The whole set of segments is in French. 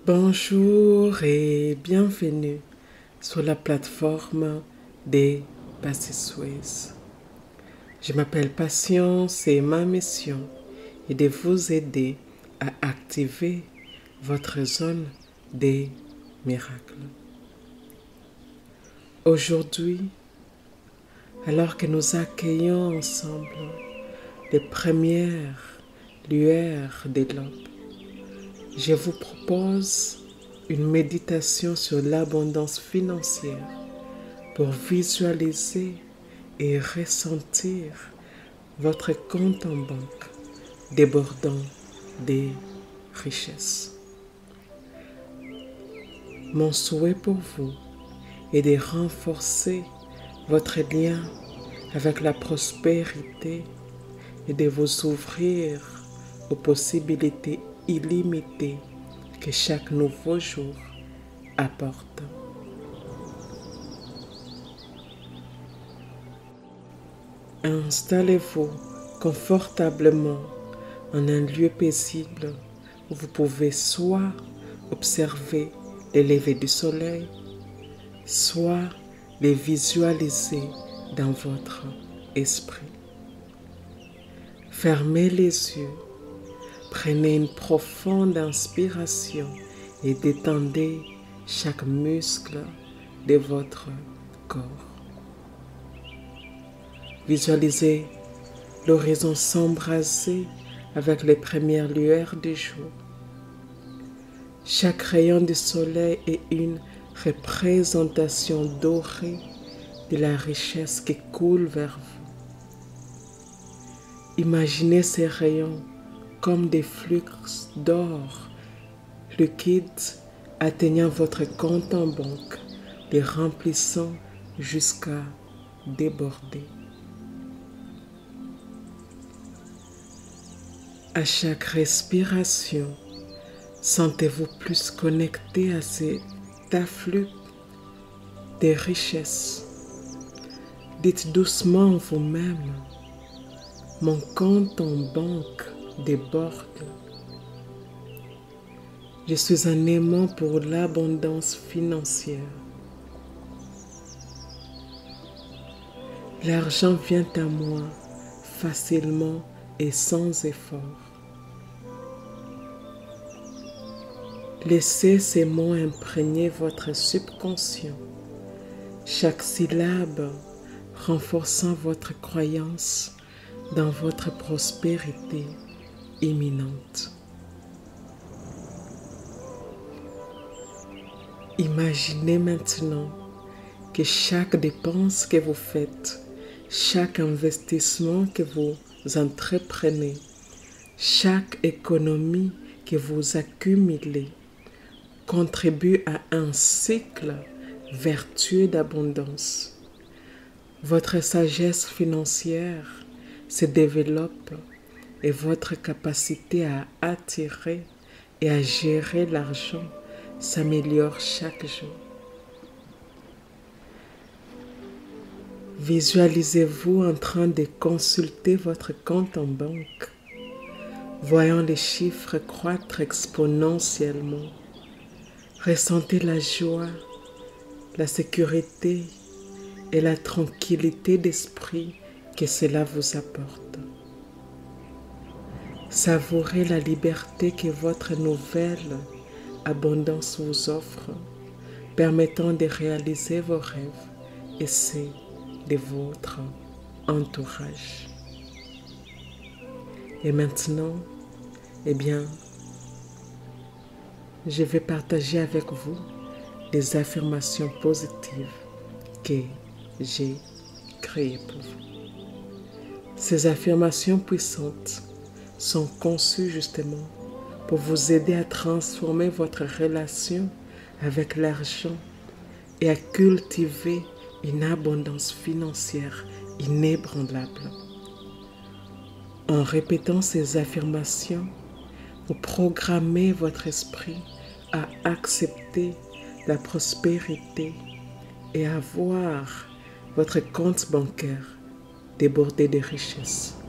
Bonjour et bienvenue sur la plateforme des Passisways. Je m'appelle Patience et ma mission est de vous aider à activer votre zone des miracles. Aujourd'hui, alors que nous accueillons ensemble les premières lueurs de l'aube, je vous propose une méditation sur l'abondance financière pour visualiser et ressentir votre compte en banque débordant des richesses. Mon souhait pour vous est de renforcer votre lien avec la prospérité et de vous ouvrir aux possibilités illimitées que chaque nouveau jour apporte. Installez-vous confortablement en un lieu paisible où vous pouvez soit observer les levées du soleil, soit les visualiser dans votre esprit. Fermez les yeux, prenez une profonde inspiration et détendez chaque muscle de votre corps. Visualisez l'horizon s'embraser avec les premières lueurs du jour. Chaque rayon du soleil est une représentation dorée de la richesse qui coule vers vous. Imaginez ces rayons comme des flux d'or liquides atteignant votre compte en banque, les remplissant jusqu'à déborder. À chaque respiration, sentez-vous plus connecté à cet afflux de richesses. Dites doucement en vous-même, mon compte en banque déborde. Je suis un aimant pour l'abondance financière. L'argent vient à moi facilement et sans effort. Laissez ces mots imprégner votre subconscient, chaque syllabe renforçant votre croyance dans votre prospérité imminente. Imaginez maintenant que chaque dépense que vous faites, chaque investissement que vous entreprenez, chaque économie que vous accumulez contribue à un cycle vertueux d'abondance. Votre sagesse financière se développe et votre capacité à attirer et à gérer l'argent s'améliore chaque jour. Visualisez-vous en train de consulter votre compte en banque, voyant les chiffres croître exponentiellement. Ressentez la joie, la sécurité et la tranquillité d'esprit que cela vous apporte. Savourez la liberté que votre nouvelle abondance vous offre, permettant de réaliser vos rêves et ceux de votre entourage. Et maintenant, je vais partager avec vous des affirmations positives que j'ai créées pour vous. Ces affirmations puissantes sont conçues justement pour vous aider à transformer votre relation avec l'argent et à cultiver une abondance financière inébranlable. En répétant ces affirmations, vous programmez votre esprit à accepter la prospérité et à voir votre compte bancaire débordé de richesses.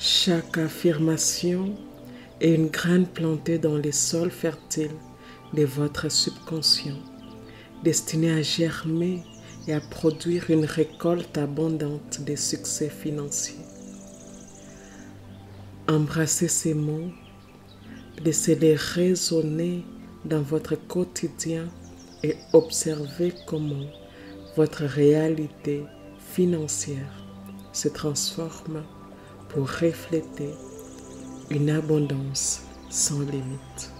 Chaque affirmation et une graine plantée dans les sols fertiles de votre subconscient, destinée à germer et à produire une récolte abondante de succès financiers. Embrassez ces mots, laissez-les résonner dans votre quotidien et observez comment votre réalité financière se transforme pour refléter une abondance sans limite.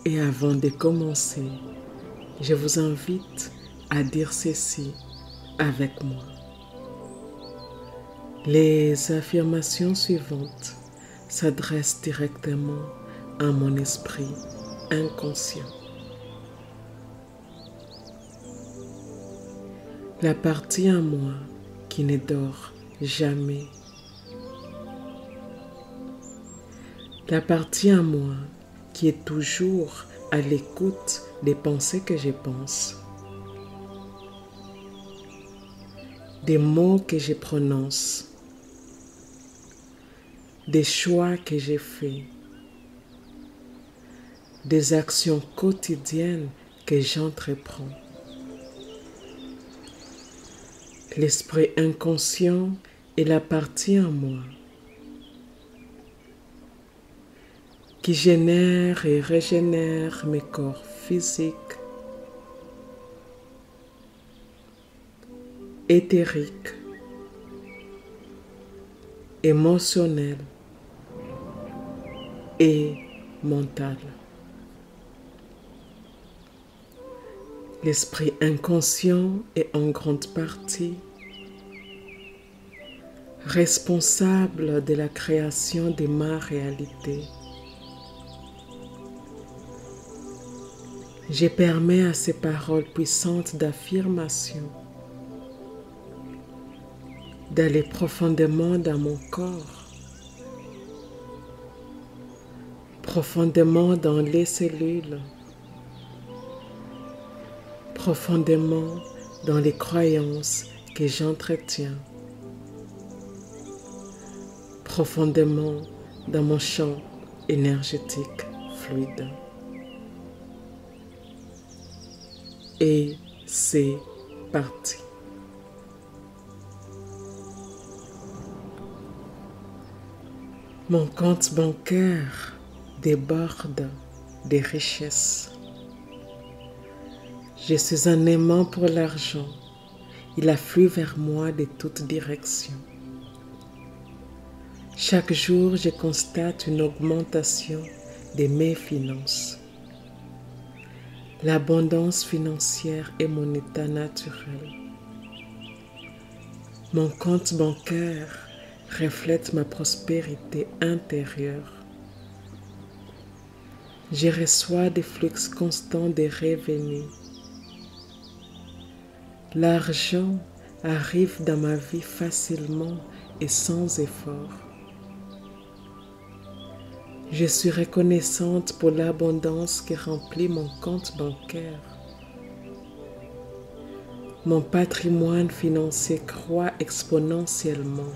Et avant de commencer, je vous invite à dire ceci avec moi. Les affirmations suivantes s'adressent directement à mon esprit inconscient. La partie en moi qui ne dort jamais. La partie en moi qui est toujours à l'écoute des pensées que je pense, des mots que je prononce, des choix que j'ai faits, des actions quotidiennes que j'entreprends. L'esprit inconscient est la partie en moi qui génère et régénère mes corps physiques, éthériques, émotionnels et mentaux. L'esprit inconscient est en grande partie responsable de la création de ma réalité. Je permets à ces paroles puissantes d'affirmation d'aller profondément dans mon corps, profondément dans les cellules, profondément dans les croyances que j'entretiens, profondément dans mon champ énergétique fluide. Et c'est parti. Mon compte bancaire déborde de richesses. Je suis un aimant pour l'argent. Il afflue vers moi de toutes directions. Chaque jour, je constate une augmentation de mes finances. L'abondance financière est mon état naturel. Mon compte bancaire reflète ma prospérité intérieure. Je reçois des flux constants de revenus. L'argent arrive dans ma vie facilement et sans effort. Je suis reconnaissante pour l'abondance qui remplit mon compte bancaire. Mon patrimoine financier croît exponentiellement.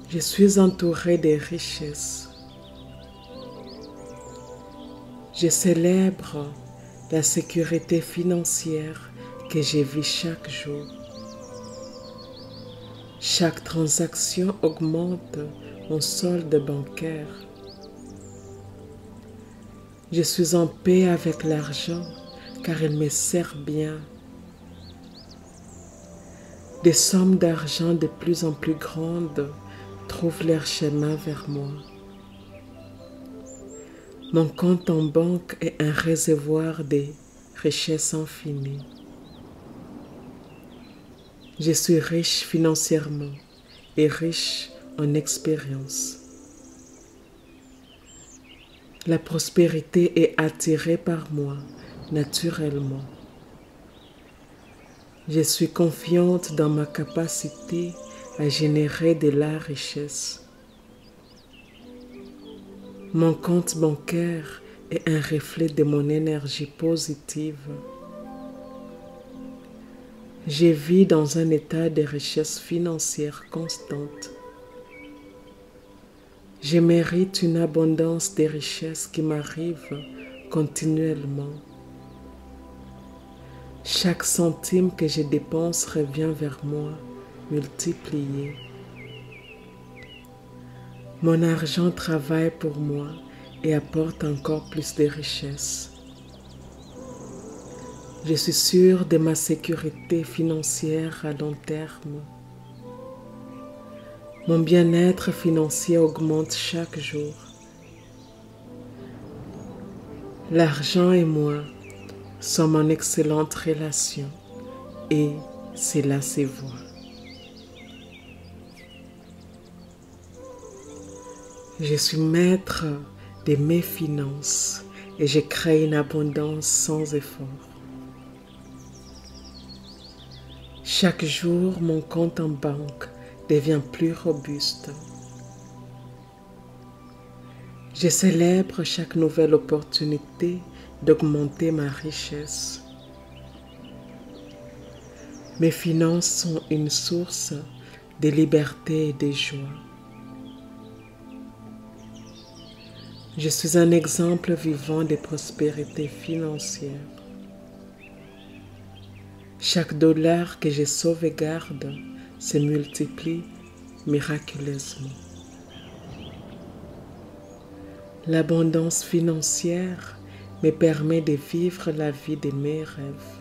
Je suis entourée de richesses. Je célèbre la sécurité financière que je vis chaque jour. Chaque transaction augmente mon solde bancaire. Je suis en paix avec l'argent car il me sert bien. Des sommes d'argent de plus en plus grandes trouvent leur chemin vers moi. Mon compte en banque est un réservoir de richesses infinies. Je suis riche financièrement et riche en expérience. La prospérité est attirée par moi naturellement. Je suis confiante dans ma capacité à générer de la richesse. Mon compte bancaire est un reflet de mon énergie positive. Je vis dans un état de richesse financière constante. Je mérite une abondance de richesses qui m'arrive continuellement. Chaque centime que je dépense revient vers moi, multiplié. Mon argent travaille pour moi et apporte encore plus de richesses. Je suis sûre de ma sécurité financière à long terme. Mon bien-être financier augmente chaque jour. L'argent et moi sommes en excellente relation et cela se voit. Je suis maître de mes finances et je crée une abondance sans effort. Chaque jour, mon compte en banque devient plus robuste. Je célèbre chaque nouvelle opportunité d'augmenter ma richesse. Mes finances sont une source de liberté et de joie. Je suis un exemple vivant de prospérité financière. Chaque dollar que je sauvegarde se multiplie miraculeusement. L'abondance financière me permet de vivre la vie de mes rêves.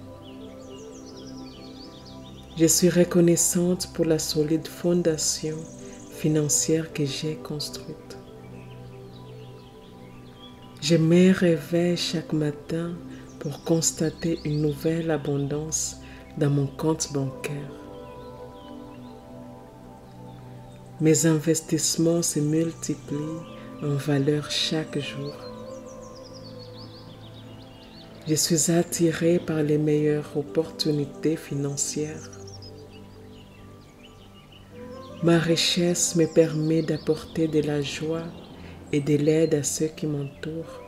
Je suis reconnaissante pour la solide fondation financière que j'ai construite. Je me réveille chaque matin pour constater une nouvelle abondance dans mon compte bancaire. Mes investissements se multiplient en valeur chaque jour. Je suis attirée par les meilleures opportunités financières. Ma richesse me permet d'apporter de la joie et de l'aide à ceux qui m'entourent.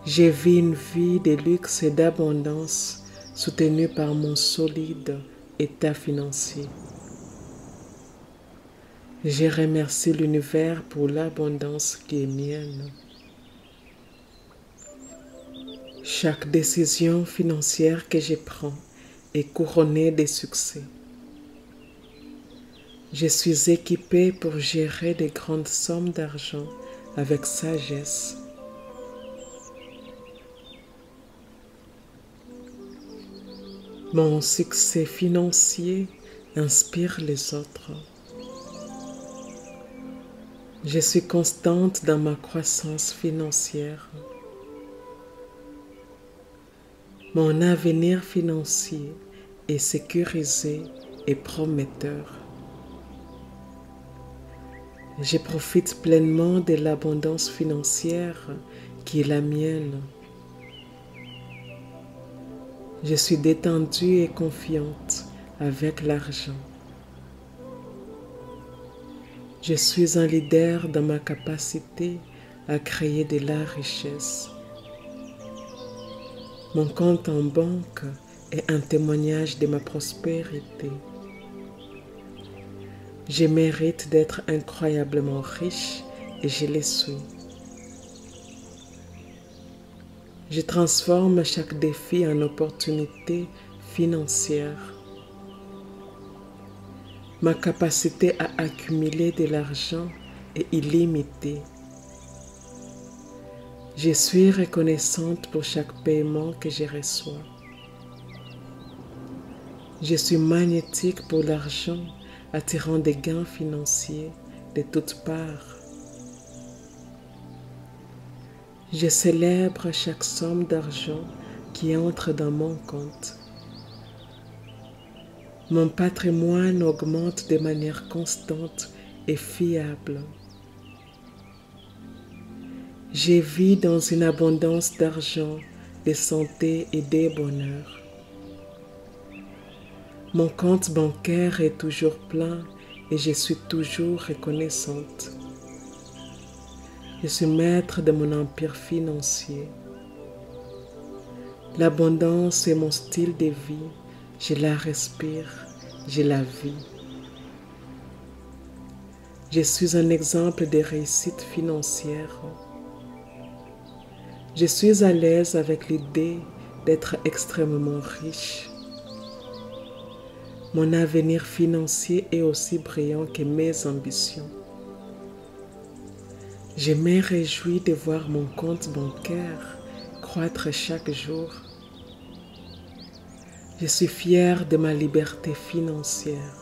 Je vis une vie de luxe et d'abondance soutenue par mon solide état financier. Je remercie l'univers pour l'abondance qui est mienne. Chaque décision financière que je prends est couronnée de succès. Je suis équipée pour gérer de grandes sommes d'argent avec sagesse. Mon succès financier inspire les autres. Je suis constante dans ma croissance financière. Mon avenir financier est sécurisé et prometteur. Je profite pleinement de l'abondance financière qui est la mienne. Je suis détendue et confiante avec l'argent. Je suis un leader dans ma capacité à créer de la richesse. Mon compte en banque est un témoignage de ma prospérité. Je mérite d'être incroyablement riche et je le suis. Je transforme chaque défi en opportunité financière. Ma capacité à accumuler de l'argent est illimitée. Je suis reconnaissante pour chaque paiement que je reçois. Je suis magnétique pour l'argent, attirant des gains financiers de toutes parts. Je célèbre chaque somme d'argent qui entre dans mon compte. Mon patrimoine augmente de manière constante et fiable. Je vis dans une abondance d'argent, de santé et de bonheur. Mon compte bancaire est toujours plein et je suis toujours reconnaissante. Je suis maître de mon empire financier. L'abondance est mon style de vie. Je la respire, je la vis. Je suis un exemple de réussite financière. Je suis à l'aise avec l'idée d'être extrêmement riche. Mon avenir financier est aussi brillant que mes ambitions. Je me réjouis de voir mon compte bancaire croître chaque jour. Je suis fière de ma liberté financière.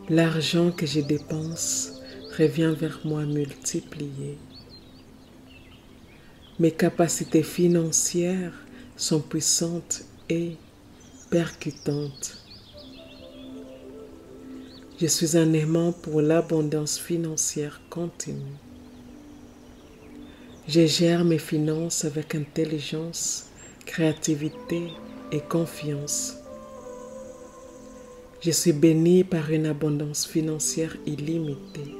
L'argent que je dépense revient vers moi multiplié. Mes capacités financières sont puissantes et percutantes. Je suis un aimant pour l'abondance financière continue. Je gère mes finances avec intelligence, créativité et confiance. Je suis béni par une abondance financière illimitée.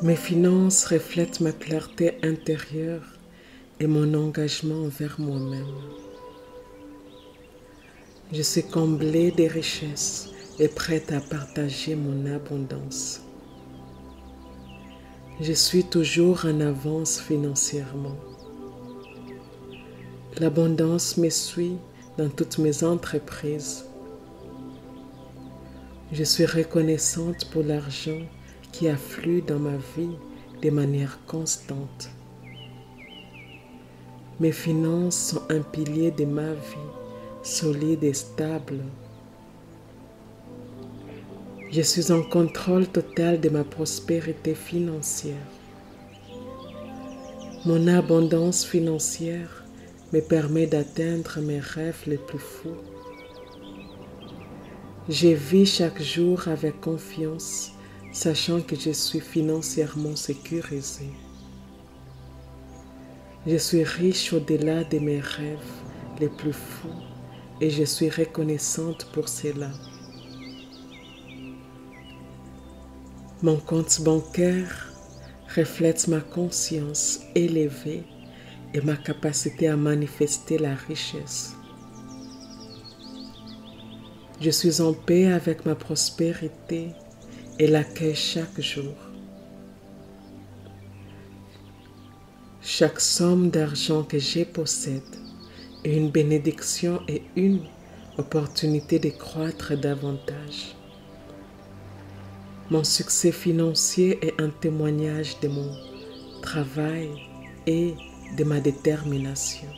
Mes finances reflètent ma clarté intérieure et mon engagement envers moi-même. Je suis comblée de richesses et prête à partager mon abondance. Je suis toujours en avance financièrement. L'abondance me suit dans toutes mes entreprises. Je suis reconnaissante pour l'argent qui afflue dans ma vie de manière constante. Mes finances sont un pilier de ma vie, solide et stable. Je suis en contrôle total de ma prospérité financière. Mon abondance financière me permet d'atteindre mes rêves les plus fous. Je vis chaque jour avec confiance, sachant que je suis financièrement sécurisée. Je suis riche au-delà de mes rêves les plus fous et je suis reconnaissante pour cela. Mon compte bancaire reflète ma conscience élevée et ma capacité à manifester la richesse. Je suis en paix avec ma prospérité et l'accueille chaque jour. Chaque somme d'argent que je possède est une bénédiction et une opportunité de croître davantage. Mon succès financier est un témoignage de mon travail et de ma détermination.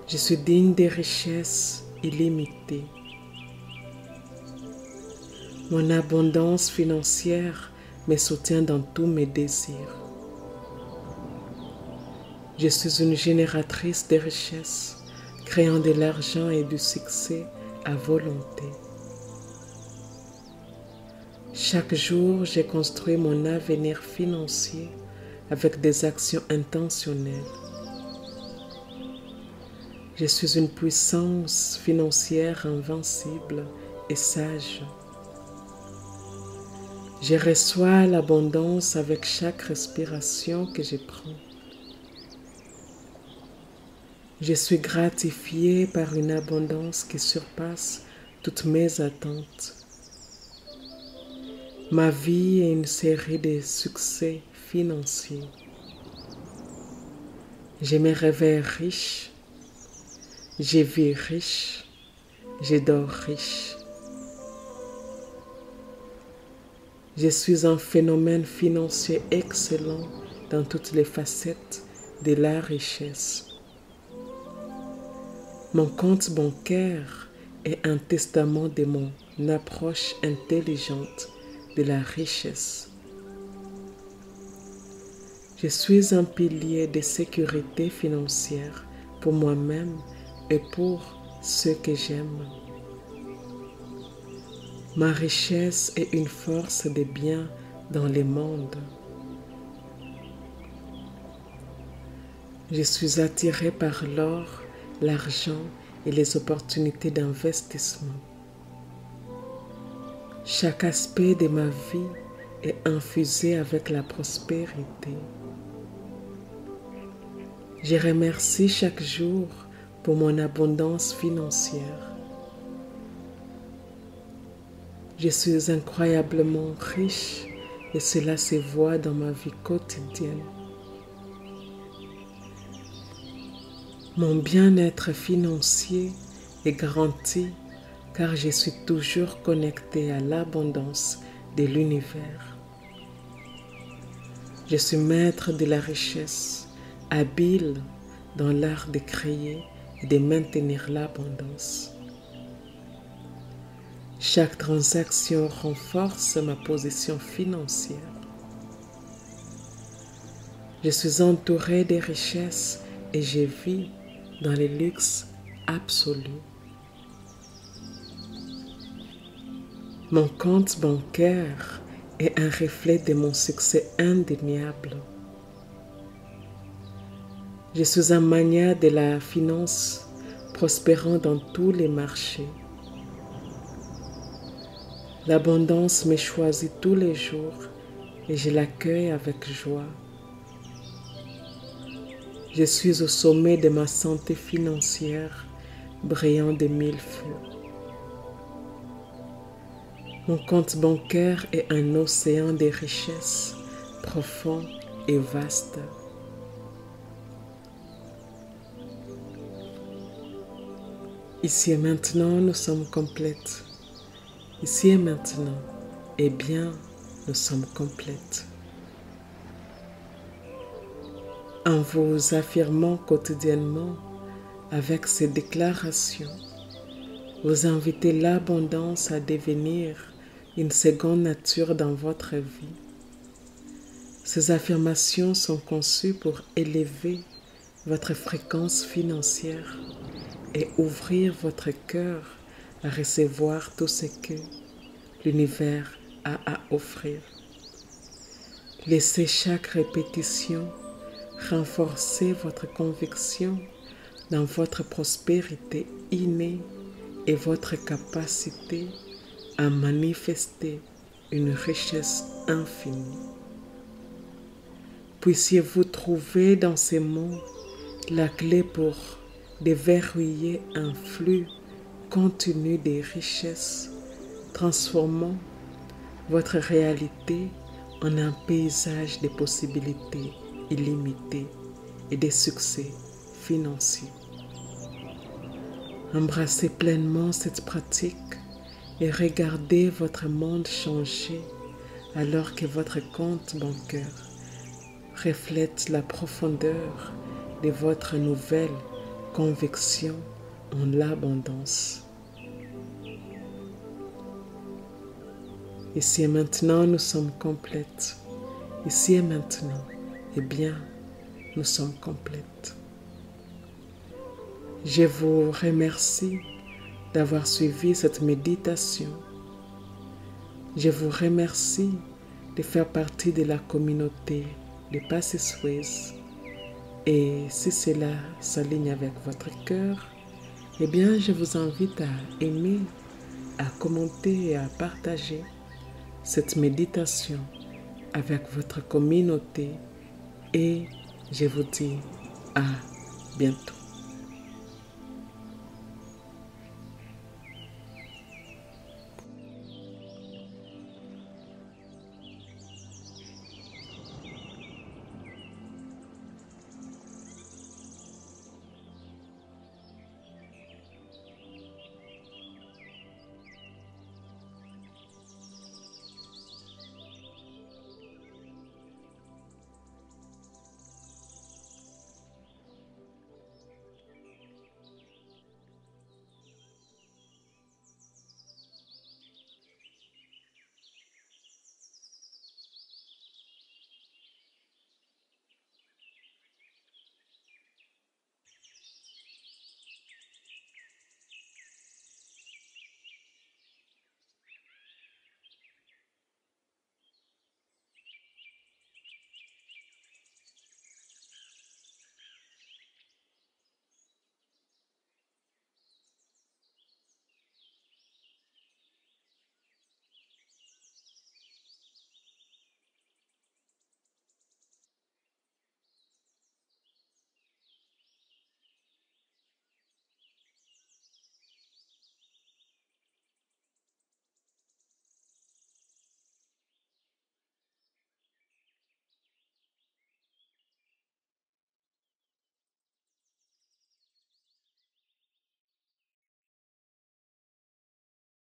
Je suis digne des richesses illimitées. Mon abondance financière me soutient dans tous mes désirs. Je suis une génératrice de richesses, créant de l'argent et du succès à volonté. Chaque jour, je construis mon avenir financier avec des actions intentionnelles. Je suis une puissance financière invincible et sage. Je reçois l'abondance avec chaque respiration que je prends. Je suis gratifiée par une abondance qui surpasse toutes mes attentes. Ma vie est une série de succès financiers. Je me réveille riche, je vis riche, je dors riche. Je suis un phénomène financier excellent dans toutes les facettes de la richesse. Mon compte bancaire est un testament de mon approche intelligente de la richesse. Je suis un pilier de sécurité financière pour moi-même et pour ceux que j'aime. Ma richesse est une force de bien dans le monde. Je suis attiré par l'or, l'argent et les opportunités d'investissement. Chaque aspect de ma vie est infusée avec la prospérité. Je remercie chaque jour pour mon abondance financière. Je suis incroyablement riche et cela se voit dans ma vie quotidienne. Mon bien-être financier est garanti car je suis toujours connecté à l'abondance de l'univers. Je suis maître de la richesse, habile dans l'art de créer et de maintenir l'abondance. Chaque transaction renforce ma position financière. Je suis entouré de richesses et je vis dans le luxe absolu. Mon compte bancaire est un reflet de mon succès indéniable. Je suis un magnat de la finance, prospérant dans tous les marchés. L'abondance me choisit tous les jours et je l'accueille avec joie. Je suis au sommet de ma santé financière, brillant de mille feux. Mon compte bancaire est un océan de richesses, profond et vaste. Ici et maintenant, nous sommes complètes. Ici et maintenant, eh bien, nous sommes complètes. En vous affirmant quotidiennement avec ces déclarations, vous invitez l'abondance à devenir une seconde nature dans votre vie. Ces affirmations sont conçues pour élever votre fréquence financière et ouvrir votre cœur à recevoir tout ce que l'univers a à offrir. Laissez chaque répétition renforcer votre conviction dans votre prospérité innée et votre capacité à manifester une richesse infinie. Puissiez-vous trouver dans ces mots la clé pour déverrouiller un flux continu de richesses, transformant votre réalité en un paysage de possibilités illimitées et de succès financiers. Embrassez pleinement cette pratique et regardez votre monde changer alors que votre compte bancaire reflète la profondeur de votre nouvelle conviction en l'abondance. Ici et maintenant, nous sommes complètes. Ici et maintenant, eh bien, nous sommes complètes. Je vous remercie d'avoir suivi cette méditation. Je vous remercie de faire partie de la communauté de Passy Suisse. Et si cela s'aligne avec votre cœur, eh bien, je vous invite à aimer, à commenter et à partager cette méditation avec votre communauté. Et je vous dis à bientôt.